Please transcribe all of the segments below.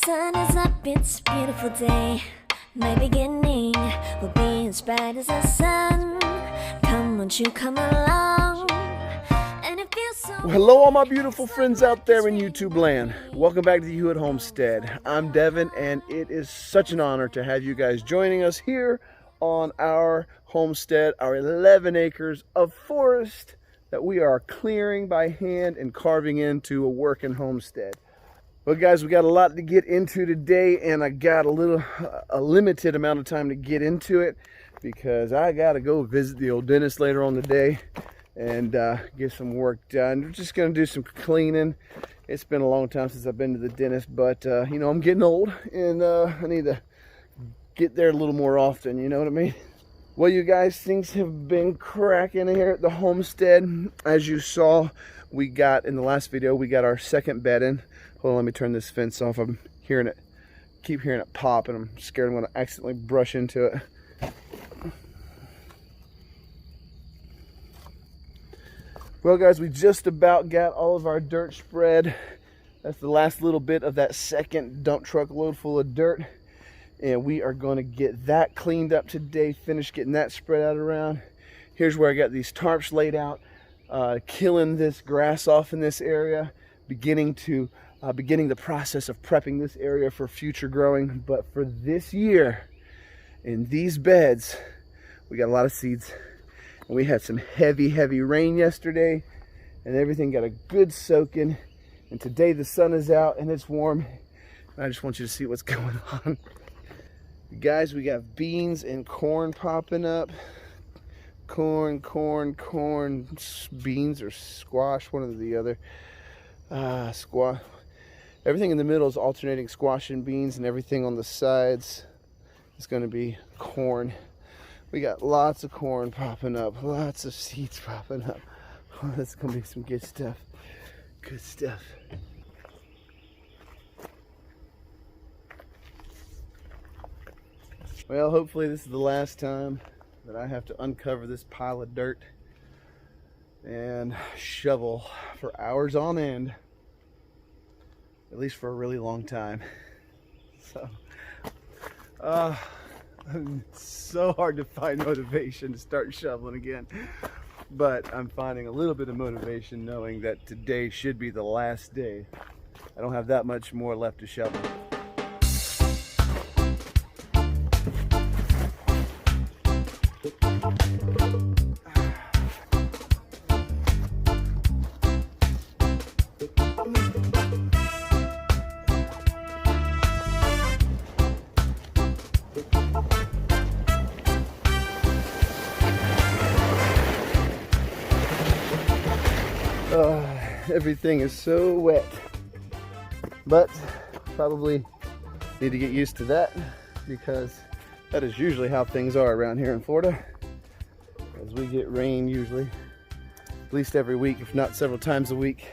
sun is up, it's a beautiful day. My beginning will be as bright as the sun. Come, won't you come along? And it feels so. Well, hello, all my beautiful friends out there in YouTube land. Welcome back to you at Homestead. I'm Devin, and it is such an honor to have you guys joining us here on our homestead, our 11 acres of forest that we are clearing by hand and carving into a working homestead. Well, guys, we got a lot to get into today, and I got a limited amount of time to get into it because I got to go visit the old dentist later on today and get some work done. We're just going to do some cleaning. It's been a long time since I've been to the dentist, but you know, I'm getting old, and I need to get there a little more often, you know what I mean? Well, you guys, things have been cracking here at the homestead. As you saw, we got, in the last video, we got our second bed in. Hold on, let me turn this fence off. I'm hearing it, keep hearing it pop, and I'm scared I'm gonna accidentally brush into it. Well, guys, we just about got all of our dirt spread. That's the last little bit of that second dump truck load full of dirt. And we are going to get that cleaned up today, finish getting that spread out around. Here's where I got these tarps laid out, killing this grass off in this area, beginning the process of prepping this area for future growing. But for this year, in these beds, we got a lot of seeds. And we had some heavy rain yesterday, and everything got a good soaking. And today the sun is out and it's warm. And I just want you to see what's going on. Guys, we got beans and corn popping up. Corn, beans or squash, one or the other. Squash. Everything in the middle is alternating squash and beans, and everything on the sides is going to be corn. We got lots of corn popping up, lots of seeds popping up. Oh, that's going to be some good stuff. Good stuff. Well, hopefully this is the last time that I have to uncover this pile of dirt and shovel for hours on end, at least for a really long time. So, it's so hard to find motivation to start shoveling again, but I'm finding a little bit of motivation knowing that today should be the last day. I don't have that much more left to shovel. Everything is so wet, but probably need to get used to that because that is usually how things are around here in Florida, as we get rain usually at least every week, if not several times a week.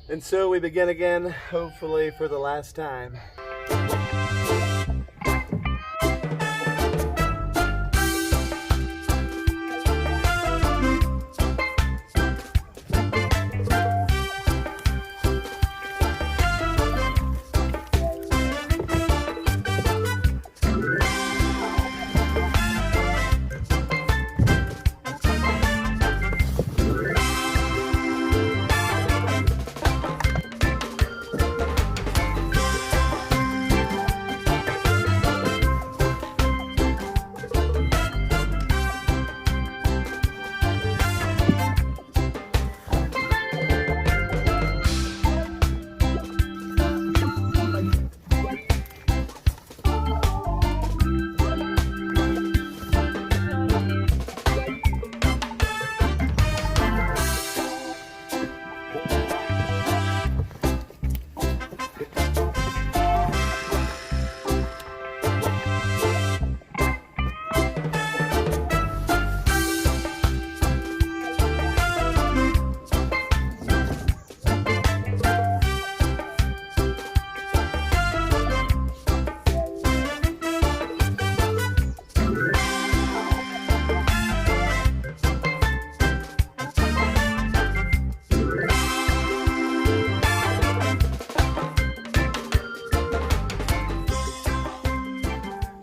And so we begin again, hopefully for the last time.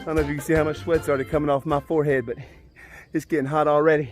don't know if you can see how much sweat's already coming off my forehead, but it's getting hot already.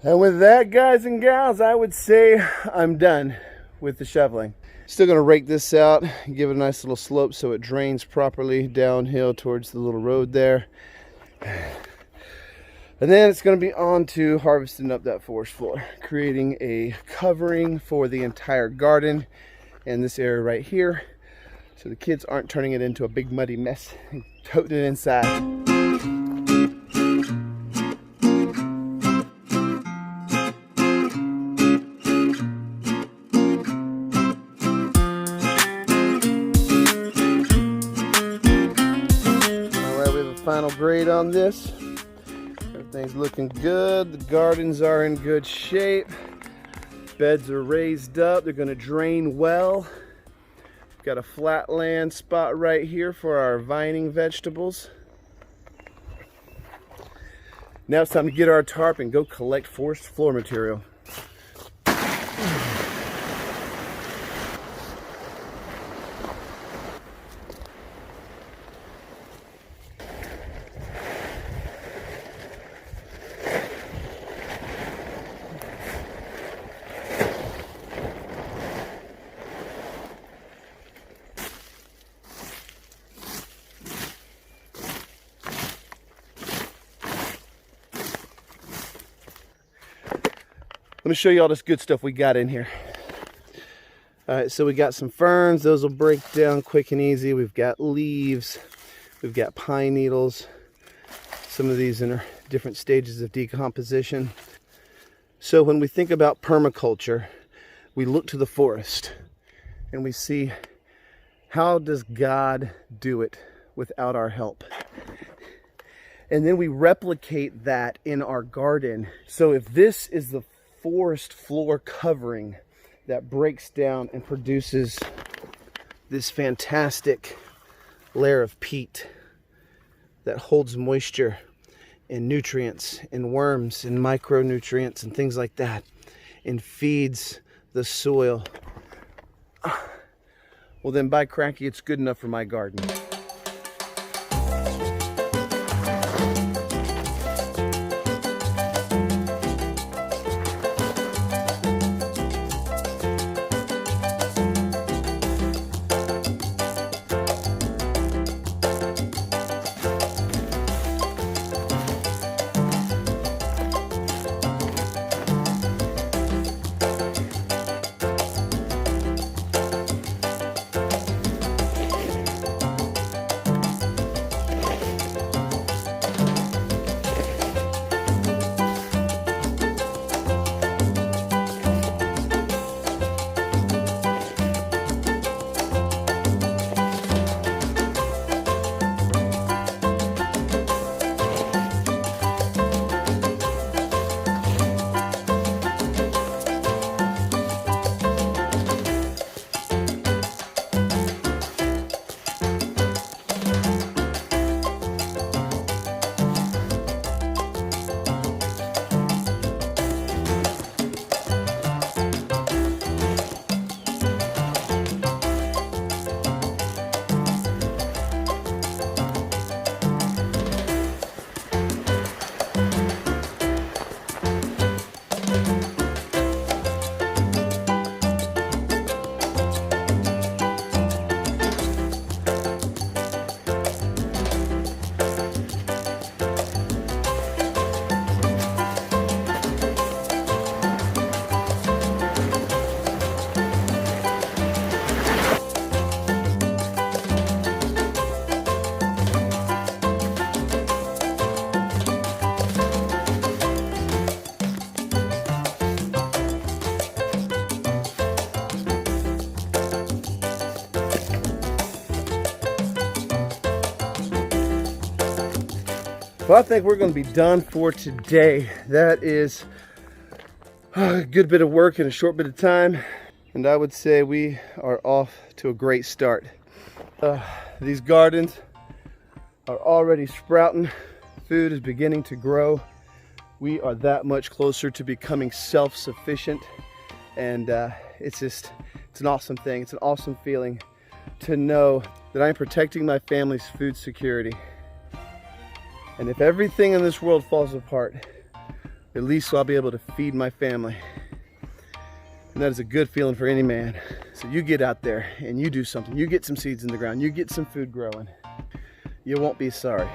And with that, guys and gals, I would say I'm done with the shoveling. Still gonna rake this out, give it a nice little slope so it drains properly downhill towards the little road there. And then it's gonna be on to harvesting up that forest floor, creating a covering for the entire garden and this area right here, so the kids aren't turning it into a big muddy mess and toting it inside. Final grade on this. Everything's looking good. The gardens are in good shape. Beds are raised up. They're going to drain well. Got a flat land spot right here for our vining vegetables. Now it's time to get our tarp and go collect forest floor material. Let me show you all this good stuff we got in here. All right, so we got some ferns. Those will break down quick and easy. We've got leaves. We've got pine needles. Some of these in different stages of decomposition. So when we think about permaculture, we look to the forest and we see, how does God do it without our help? And then we replicate that in our garden. So if this is the forest floor covering that breaks down and produces this fantastic layer of peat that holds moisture and nutrients and worms and micronutrients and things like that, and feeds the soil, well then by cracky, it's good enough for my garden. Well, I think we're going to be done for today. That is a good bit of work in a short bit of time. And I would say we are off to a great start. These gardens are already sprouting. Food is beginning to grow. We are that much closer to becoming self-sufficient. And it's an awesome thing. It's an awesome feeling to know that I'm protecting my family's food security. And if everything in this world falls apart, at least I'll be able to feed my family. And that is a good feeling for any man. So you get out there and you do something. You get some seeds in the ground. You get some food growing. You won't be sorry.